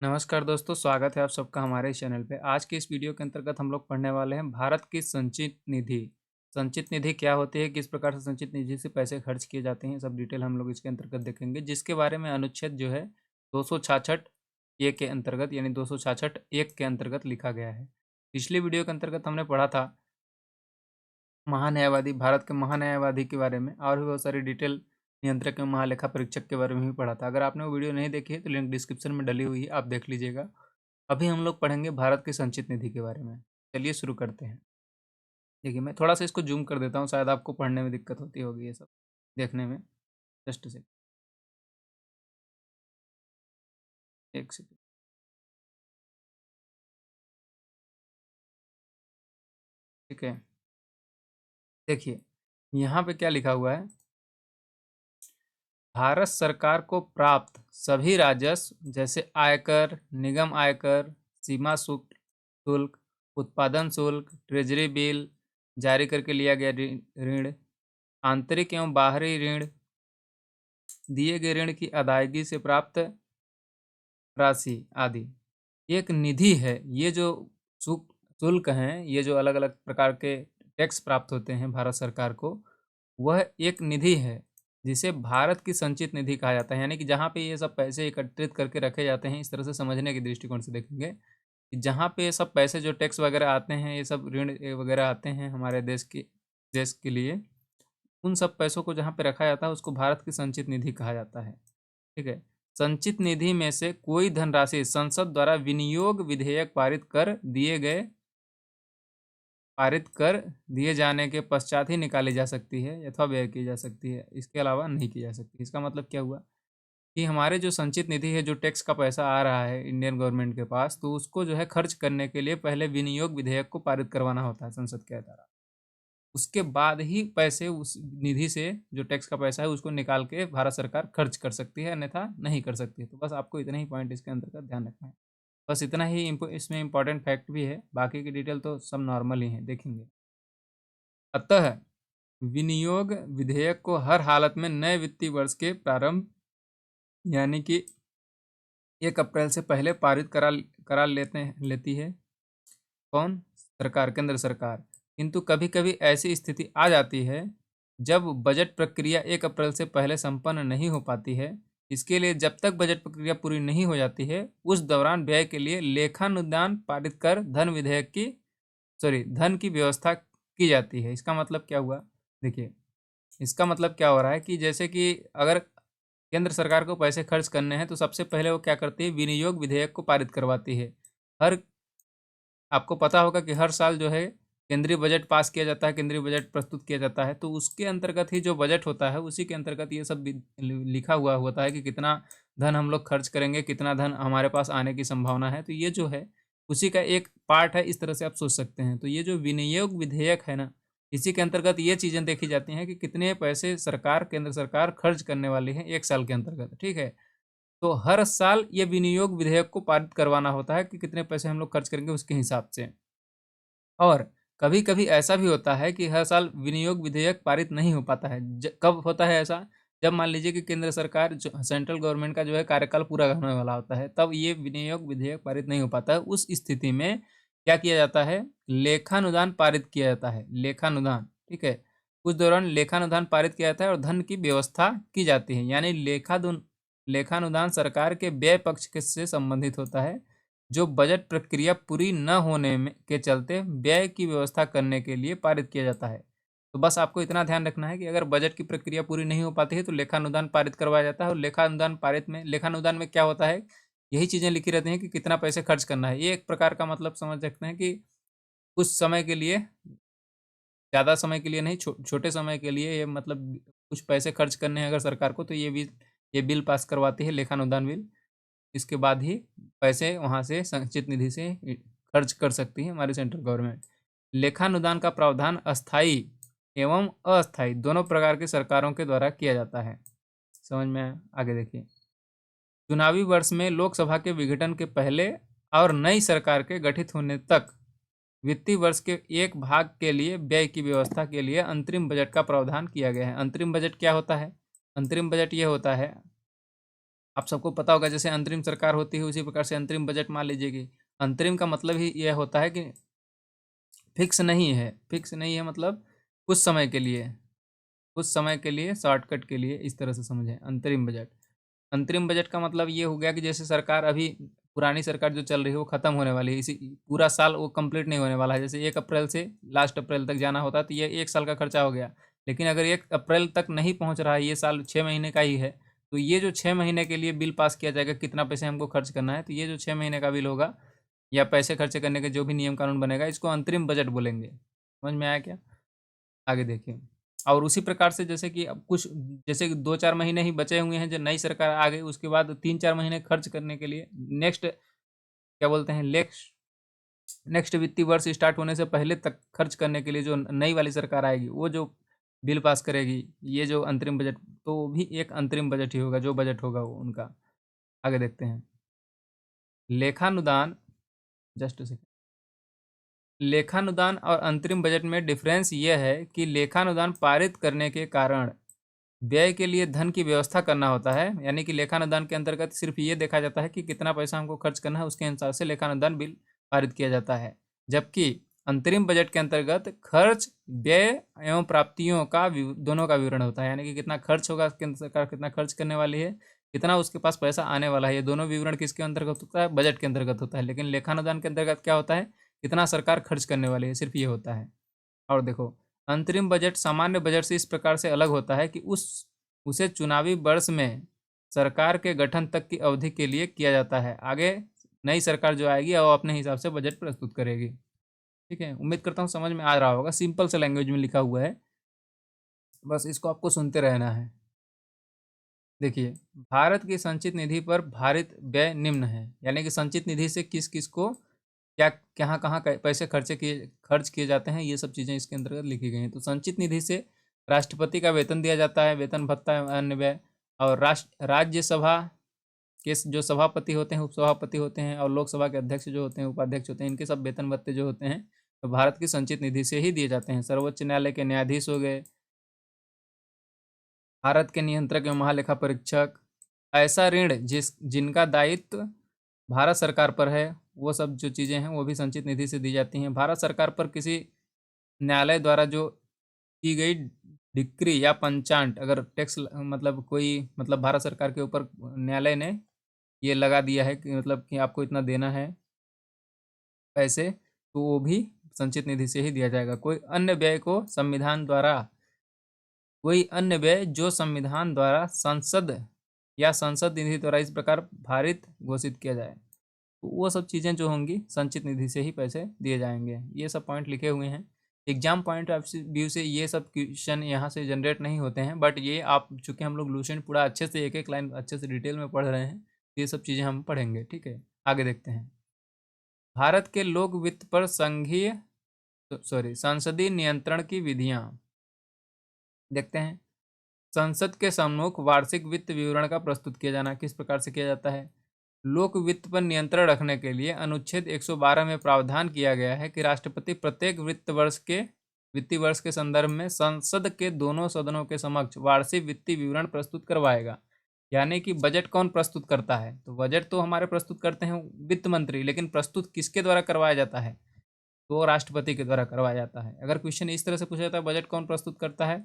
नमस्कार दोस्तों, स्वागत है आप सबका हमारे इस चैनल पे। आज के इस वीडियो के अंतर्गत हम लोग पढ़ने वाले हैं भारत की संचित निधि। संचित निधि क्या होती है, किस प्रकार से संचित निधि से पैसे खर्च किए जाते हैं, सब डिटेल हम लोग इसके अंतर्गत देखेंगे, जिसके बारे में अनुच्छेद जो है 266 ए के अंतर्गत यानी 266 एक के अंतर्गत लिखा गया है। पिछली वीडियो के अंतर्गत हमने पढ़ा था महान्यायवादी, भारत के महान्यायवादी के बारे में, और भी बहुत सारी डिटेल नियंत्रक एवं महालेखा परीक्षक के बारे में भी पढ़ा था। अगर आपने वो वीडियो नहीं देखी है तो लिंक डिस्क्रिप्शन में डली हुई है, आप देख लीजिएगा। अभी हम लोग पढ़ेंगे भारत की संचित निधि के बारे में। चलिए शुरू करते हैं। देखिए, मैं थोड़ा सा इसको जूम कर देता हूँ, शायद आपको पढ़ने में दिक्कत होती होगी ये सब देखने में। जस्ट से एक सेकंड। ठीक है, देखिए यहाँ पे क्या लिखा हुआ है। भारत सरकार को प्राप्त सभी राजस्व जैसे आयकर, निगम आयकर, सीमा शुल्क, उत्पादन शुल्क, ट्रेजरी बिल, जारी करके लिया गया ऋण, आंतरिक एवं बाहरी ऋण, दिए गए ऋण की अदायगी से प्राप्त राशि आदि एक निधि है। ये जो शुल्क हैं, ये जो अलग अलग प्रकार के टैक्स प्राप्त होते हैं भारत सरकार को, वह एक निधि है जिसे भारत की संचित निधि कहा जाता है। यानी कि जहाँ पे ये सब पैसे एकत्रित करके रखे जाते हैं, इस तरह से समझने के दृष्टिकोण से देखेंगे कि जहाँ पे ये सब पैसे जो टैक्स वगैरह आते हैं, ये सब ऋण वगैरह आते हैं हमारे देश के लिए, उन सब पैसों को जहाँ पे रखा जाता है उसको भारत की संचित निधि कहा जाता है। ठीक है, संचित निधि में से कोई धनराशि संसद द्वारा विनियोग विधेयक पारित कर दिए जाने के पश्चात ही निकाली जा सकती है अथवा व्यय की जा सकती है, इसके अलावा नहीं की जा सकती। इसका मतलब क्या हुआ कि हमारे जो संचित निधि है, जो टैक्स का पैसा आ रहा है इंडियन गवर्नमेंट के पास, तो उसको जो है खर्च करने के लिए पहले विनियोग विधेयक को पारित करवाना होता है संसद के द्वारा। उसके बाद ही पैसे उस निधि से, जो टैक्स का पैसा है, उसको निकाल के भारत सरकार खर्च कर सकती है, अन्यथा नहीं कर सकती है। तो बस आपको इतना ही पॉइंट इसके अंतर्गत ध्यान रखना है। बस इतना ही इसमें इंपॉर्टेंट फैक्ट भी है, बाकी की डिटेल तो सब नॉर्मल ही है, देखेंगे। अतः विनियोग विधेयक को हर हालत में नए वित्तीय वर्ष के प्रारंभ यानी कि 1 अप्रैल से पहले पारित करा लेती है। कौन? सरकार, केंद्र सरकार। किंतु कभी कभी ऐसी स्थिति आ जाती है जब बजट प्रक्रिया 1 अप्रैल से पहले संपन्न नहीं हो पाती है। इसके लिए जब तक बजट प्रक्रिया पूरी नहीं हो जाती है, उस दौरान व्यय के लिए लेखानुदान पारित कर धन की व्यवस्था की जाती है। इसका मतलब क्या हुआ? देखिए, इसका मतलब क्या हो रहा है कि जैसे कि अगर केंद्र सरकार को पैसे खर्च करने हैं तो सबसे पहले वो क्या करती है, विनियोग विधेयक को पारित करवाती है। हर आपको पता होगा कि हर साल जो है केंद्रीय बजट पास किया जाता है, केंद्रीय बजट प्रस्तुत किया जाता है, तो उसके अंतर्गत ही जो बजट होता है उसी के अंतर्गत ये सब लिखा हुआ होता है कि कितना धन हम लोग खर्च करेंगे, कितना धन हमारे पास आने की संभावना है। तो ये जो है उसी का एक पार्ट है, इस तरह से आप सोच सकते हैं। तो ये जो विनियोग विधेयक है ना, इसी के अंतर्गत ये चीज़ें देखी जाती हैं कि कितने पैसे सरकार, केंद्र सरकार खर्च करने वाली है 1 साल के अंतर्गत। ठीक है, तो हर साल ये विनियोग विधेयक को पारित करवाना होता है कि कितने पैसे हम लोग खर्च करेंगे उसके हिसाब से। और कभी-कभी ऐसा भी होता है कि हर साल विनियोग विधेयक पारित नहीं हो पाता है। कब होता है ऐसा? जब मान लीजिए कि केंद्र सरकार, जो सेंट्रल गवर्नमेंट का जो है कार्यकाल पूरा होने वाला होता है, तब ये विनियोग विधेयक पारित नहीं हो पाता है। उस स्थिति में क्या किया जाता है? लेखानुदान पारित किया जाता है। लेखानुदान, ठीक है? उस दौरान लेखानुदान पारित किया जाता है और धन की व्यवस्था की जाती है। यानी लेखानुदान सरकार के व्यय पक्ष से संबंधित होता है, जो बजट प्रक्रिया पूरी न होने में के चलते व्यय की व्यवस्था करने के लिए पारित किया जाता है। तो बस आपको इतना ध्यान रखना है कि अगर बजट की प्रक्रिया पूरी नहीं हो पाती है तो लेखानुदान पारित करवाया जाता है। और लेखानुदान में क्या होता है, यही चीज़ें लिखी रहती हैं कि कितना पैसे खर्च करना है। ये एक प्रकार का मतलब समझ सकते हैं कि कुछ समय के लिए, ज़्यादा समय के लिए नहीं, छोटे समय के लिए, ये मतलब कुछ पैसे खर्च करने हैं अगर सरकार को, तो ये बिल पास करवाती है, लेखानुदान बिल। इसके बाद ही पैसे वहाँ से संचित निधि से खर्च कर सकती है हमारी सेंट्रल गवर्नमेंट। लेखानुदान का प्रावधान अस्थाई एवं अस्थाई दोनों प्रकार की सरकारों के द्वारा किया जाता है। समझ में आया? आगे देखिए, चुनावी वर्ष में लोकसभा के विघटन के पहले और नई सरकार के गठित होने तक वित्तीय वर्ष के एक भाग के लिए व्यय की व्यवस्था के लिए अंतरिम बजट का प्रावधान किया गया है। अंतरिम बजट क्या होता है? अंतरिम बजट ये होता है आप सबको पता होगा जैसे अंतरिम सरकार होती है उसी प्रकार से अंतरिम बजट मान लीजिए कि अंतरिम का मतलब ही यह होता है कि फिक्स नहीं है, फिक्स नहीं है मतलब कुछ समय के लिए, कुछ समय के लिए, शॉर्टकट के लिए, इस तरह से समझें अंतरिम बजट। अंतरिम बजट का मतलब ये हो गया कि जैसे सरकार अभी पुरानी सरकार जो चल रही है वो खत्म होने वाली है, इसी पूरा साल वो कंप्लीट नहीं होने वाला है। जैसे 1 अप्रैल से लास्ट अप्रैल तक जाना होता है तो ये 1 साल का खर्चा हो गया। लेकिन अगर 1 अप्रैल तक नहीं पहुंच रहा है, ये साल 6 महीने का ही है, तो ये जो 6 महीने के लिए बिल पास किया जाएगा कितना पैसे हमको खर्च करना है, तो ये जो 6 महीने का बिल होगा या पैसे खर्च करने के जो भी नियम कानून बनेगा इसको अंतरिम बजट बोलेंगे। समझ में आया क्या? आगे देखिए। और उसी प्रकार से जैसे कि अब कुछ जैसे कि 2-4 महीने ही बचे हुए हैं, जो नई सरकार आ गई उसके बाद 3-4 महीने खर्च करने के लिए नेक्स्ट क्या बोलते हैं नेक्स्ट नेक्स्ट वित्तीय वर्ष स्टार्ट होने से पहले तक खर्च करने के लिए जो नई वाली सरकार आएगी वो जो बिल पास करेगी, ये जो अंतरिम बजट, तो वो भी एक अंतरिम बजट ही होगा, जो बजट होगा वो उनका। आगे देखते हैं। लेखानुदान, जस्ट लेखानुदान और अंतरिम बजट में डिफरेंस ये है कि लेखानुदान पारित करने के कारण व्यय के लिए धन की व्यवस्था करना होता है, यानी कि लेखानुदान के अंतर्गत सिर्फ ये देखा जाता है कि कितना पैसा हमको खर्च करना है, उसके अनुसार से लेखानुदान बिल पारित किया जाता है। जबकि अंतरिम बजट के अंतर्गत खर्च, व्यय एवं प्राप्तियों का दोनों का विवरण होता है, यानी कि कितना खर्च होगा, केंद्र सरकार कितना खर्च करने वाली है, कितना उसके पास पैसा आने वाला है, ये दोनों विवरण किसके अंतर्गत होता है? बजट के अंतर्गत होता है। लेकिन लेखानुदान के अंतर्गत क्या होता है? कितना सरकार खर्च करने वाली है, सिर्फ ये होता है। और देखो, अंतरिम बजट सामान्य बजट से इस प्रकार से अलग होता है कि उसे चुनावी वर्ष में सरकार के गठन तक की अवधि के लिए किया जाता है। आगे नई सरकार जो आएगी वो अपने हिसाब से बजट प्रस्तुत करेगी। ठीक है, उम्मीद करता हूँ समझ में आ रहा होगा, सिंपल से लैंग्वेज में लिखा हुआ है, बस इसको आपको सुनते रहना है। देखिए, भारत की संचित निधि पर भारित व्यय निम्न है, यानी कि संचित निधि से किस किस को क्या कहाँ कहाँ पैसे खर्च किए जाते हैं, ये सब चीज़ें इसके अंतर्गत लिखी गई हैं। तो संचित निधि से राष्ट्रपति का वेतन दिया जाता है, वेतन भत्ता अन्य व्यय, और राज्यसभा के जो सभापति होते हैं, उपसभापति होते हैं, और लोकसभा के अध्यक्ष जो होते हैं, उपाध्यक्ष होते हैं, इनके सब वेतन भत्ते जो होते हैं तो भारत की संचित निधि से ही दिए जाते हैं। सर्वोच्च न्यायालय के न्यायाधीश हो गए, भारत के नियंत्रक एवं महालेखा परीक्षक, ऐसा ऋण जिनका दायित्व भारत सरकार पर है, वो सब जो चीज़ें हैं वो भी संचित निधि से दी जाती हैं। भारत सरकार पर किसी न्यायालय द्वारा जो की गई डिक्री या पंचांट, अगर टैक्स मतलब कोई मतलब भारत सरकार के ऊपर न्यायालय ने ये लगा दिया है कि मतलब कि आपको इतना देना है पैसे, तो वो भी संचित निधि से ही दिया जाएगा। कोई अन्य व्यय जो संविधान द्वारा संसद या संसद निधि द्वारा इस प्रकार भारित घोषित किया जाए, तो वो सब चीज़ें जो होंगी संचित निधि से ही पैसे दिए जाएंगे। ये सब पॉइंट लिखे हुए हैं। एग्जाम पॉइंट ऑफ व्यू से ये सब क्वेश्चन यहाँ से जनरेट नहीं होते हैं, बट ये आप चूँकि हम लोग लूसेंट पूरा अच्छे से एक एक लाइन अच्छे से डिटेल में पढ़ रहे हैं, ये सब चीज़ें हम पढ़ेंगे। ठीक है, आगे देखते हैं। भारत के लोक वित्त पर संसदीय नियंत्रण की विधियाँ देखते हैं। संसद के सम्मुख वार्षिक वित्त विवरण का प्रस्तुत किया जाना किस प्रकार से किया जाता है? लोक वित्त पर नियंत्रण रखने के लिए अनुच्छेद 112 में प्रावधान किया गया है कि राष्ट्रपति प्रत्येक वित्तीय वर्ष के संदर्भ में संसद के दोनों सदनों के समक्ष वार्षिक वित्तीय विवरण प्रस्तुत करवाएगा। यानी कि बजट कौन प्रस्तुत करता है? तो बजट तो हमारे प्रस्तुत करते हैं वित्त मंत्री, लेकिन प्रस्तुत किसके द्वारा करवाया जाता है? तो राष्ट्रपति के द्वारा करवाया जाता है। अगर क्वेश्चन इस तरह से पूछा जाता है बजट कौन प्रस्तुत करता है,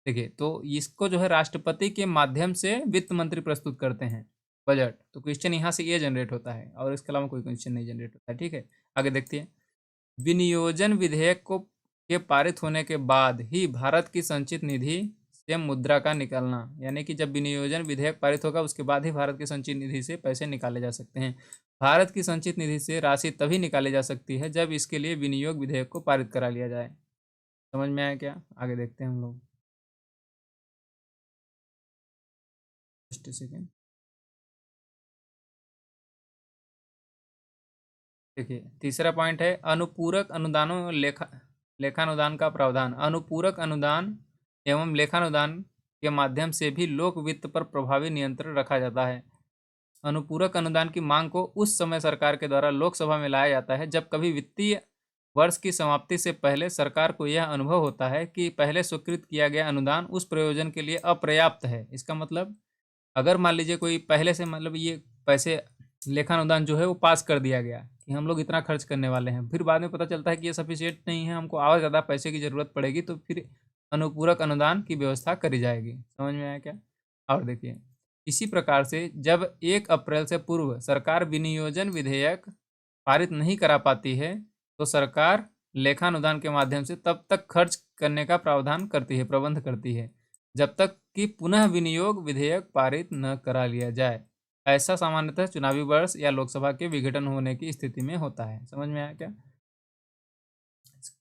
देखिए तो इसको जो है राष्ट्रपति के माध्यम से वित्त मंत्री प्रस्तुत करते हैं बजट। तो क्वेश्चन यहाँ से ये जनरेट होता है और इसके अलावा कोई क्वेश्चन नहीं जनरेट होता है। ठीक है, आगे देखते हैं। विनियोजन विधेयक को के पारित होने के बाद ही भारत की संचित निधि से मुद्रा का निकालना, यानी कि जब विनियोजन विधेयक पारित होगा उसके बाद ही भारत की संचित निधि से पैसे निकाले जा सकते हैं। भारत की संचित निधि से राशि तभी निकाली जा सकती है जब इसके लिए विनियोग विधेयक को पारित करा लिया जाए। समझ में आया क्या? आगे देखते हैं हम लोग। Just second. देखिए, तीसरा पॉइंट है अनुपूरक अनुदानों और लेखानुदान का प्रावधान। अनुपूरक अनुदान एवं लेखानुदान के माध्यम से भी लोक वित्त पर प्रभावी नियंत्रण रखा जाता है। अनुपूरक अनुदान की मांग को उस समय सरकार के द्वारा लोकसभा में लाया जाता है जब कभी वित्तीय वर्ष की समाप्ति से पहले सरकार को यह अनुभव होता है कि पहले स्वीकृत किया गया अनुदान उस प्रयोजन के लिए अपर्याप्त है। इसका मतलब अगर मान लीजिए कोई पहले से मतलब ये पैसे लेखानुदान जो है वो पास कर दिया गया कि हम लोग इतना खर्च करने वाले हैं, फिर बाद में पता चलता है कि ये सफिशिएंट नहीं है, हमको और ज़्यादा पैसे की ज़रूरत पड़ेगी, तो फिर अनुपूरक अनुदान की व्यवस्था करी जाएगी। समझ में आया क्या? और देखिए, इसी प्रकार से जब 1 अप्रैल से पूर्व सरकार विनियोजन विधेयक पारित नहीं करा पाती है, तो सरकार लेखानुदान के माध्यम से तब तक खर्च करने का प्रावधान करती है, प्रबंध करती है, जब तक कि पुनः विनियोग विधेयक पारित न करा लिया जाए। ऐसा सामान्यतः चुनावी वर्ष या लोकसभा के विघटन होने की स्थिति में होता है। समझ में आया क्या?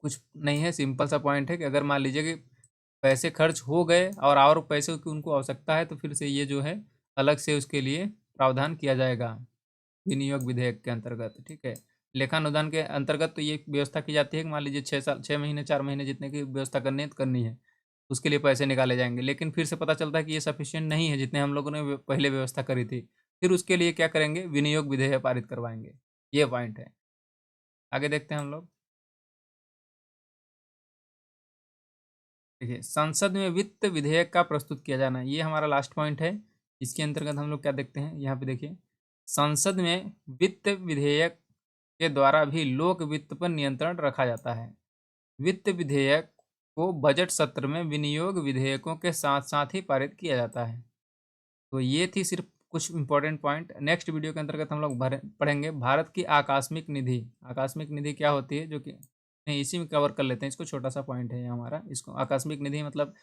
कुछ नहीं है, सिंपल सा पॉइंट है कि अगर मान लीजिए कि पैसे खर्च हो गए और पैसे की उनको आवश्यकता है, तो फिर से ये जो है अलग से उसके लिए प्रावधान किया जाएगा विनियोग विधेयक के अंतर्गत। ठीक है, लेखानुदान के अंतर्गत तो ये व्यवस्था की जाती है कि मान लीजिए 6 महीने 4 महीने जितने की व्यवस्था करनी है तो करनी है, उसके लिए पैसे निकाले जाएंगे। लेकिन फिर से पता चलता है कि ये सफिशिएंट नहीं है जितने हम लोगों ने पहले व्यवस्था करी थी, फिर उसके लिए क्या करेंगे, विनियोग विधेयक पारित करवाएंगे। ये पॉइंट है। आगे देखते हैं हम लोग। देखिए, संसद में वित्त विधेयक का प्रस्तुत किया जाना, ये हमारा लास्ट पॉइंट है। इसके अंतर्गत हम लोग क्या देखते हैं, यहाँ पे देखिए, संसद में वित्त विधेयक के द्वारा भी लोक वित्त पर नियंत्रण रखा जाता है। वित्त विधेयक को बजट सत्र में विनियोग विधेयकों के साथ साथ ही पारित किया जाता है। तो ये थी सिर्फ कुछ इंपॉर्टेंट पॉइंट। नेक्स्ट वीडियो के अंतर्गत हम लोग पढ़ेंगे भारत की आकस्मिक निधि। आकस्मिक निधि क्या होती है, जो कि नहीं, इसी में कवर कर लेते हैं इसको, छोटा सा पॉइंट है ये हमारा। इसको आकस्मिक निधि मतलब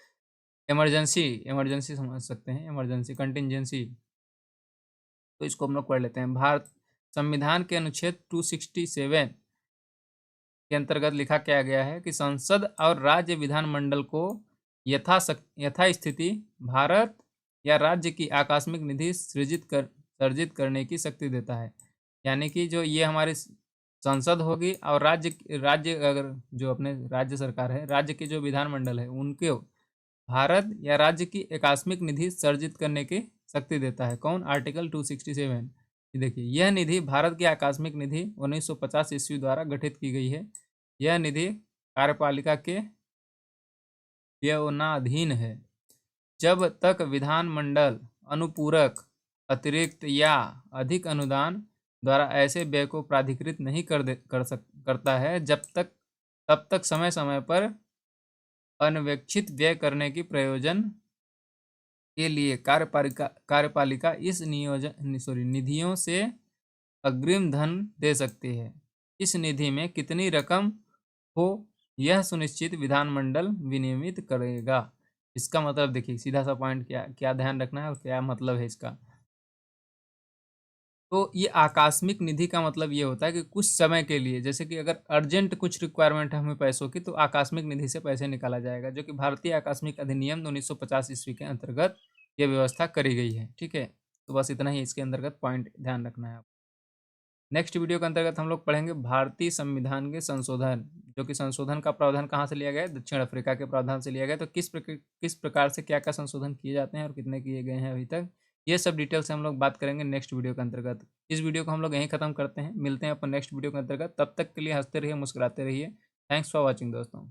इमरजेंसी, इमरजेंसी समझ सकते हैं, इमरजेंसी कंटिजेंसी। तो इसको हम लोग पढ़ लेते हैं। भारत संविधान के अनुच्छेद 267 के अंतर्गत लिखा क्या गया है कि संसद और राज्य विधानमंडल को यथास्थिति भारत या राज्य की आकस्मिक निधि सर्जित करने की शक्ति देता है। यानी कि जो ये हमारी संसद होगी और राज्य अगर जो अपने राज्य सरकार है, राज्य के जो विधानमंडल है, उनके भारत या राज्य की आकस्मिक निधि सर्जित करने की शक्ति देता है। कौन? आर्टिकल 267। देखिए, यह निधि भारत की आकस्मिक निधि 1950 ईस्वी द्वारा गठित की गई है। यह निधि कार्यपालिका के व्यवनाधीन है जब तक विधानमंडल अनुपूरक, अतिरिक्त या अधिक अनुदान द्वारा ऐसे व्यय को प्राधिकृत नहीं करता है, तब तक समय समय पर अनवेक्षित व्यय करने की प्रयोजन के लिए कार्यपालिका इस निधियों से अग्रिम धन दे सकती है। इस निधि में कितनी रकम हो, यह सुनिश्चित विधानमंडल विनियमित करेगा। इसका मतलब देखिए, सीधा सा पॉइंट क्या क्या ध्यान रखना है और क्या मतलब है इसका। तो ये आकस्मिक निधि का मतलब ये होता है कि कुछ समय के लिए, जैसे कि अगर अर्जेंट कुछ रिक्वायरमेंट है हमें पैसों की, तो आकस्मिक निधि से पैसे निकाला जाएगा, जो कि भारतीय आकस्मिक अधिनियम 1950 ईस्वी के अंतर्गत ये व्यवस्था करी गई है। ठीक है, तो बस इतना ही इसके अंतर्गत पॉइंट ध्यान रखना है आप। नेक्स्ट वीडियो के अंतर्गत हम लोग पढ़ेंगे भारतीय संविधान के संशोधन, जो कि संशोधन का प्रावधान कहाँ से लिया गया है, दक्षिण अफ्रीका के प्रावधान से लिया गया। तो किस प्रकार से क्या क्या संशोधन किए जाते हैं और कितने किए गए हैं अभी तक, ये सब डिटेल से हम लोग बात करेंगे नेक्स्ट वीडियो के अंतर्गत। इस वीडियो को हम लोग यहीं खत्म करते हैं, मिलते हैं अपन नेक्स्ट वीडियो के अंतर्गत। तब तक के लिए हंसते रहिए, मुस्कुराते रहिए। थैंक्स फॉर वॉचिंग दोस्तों।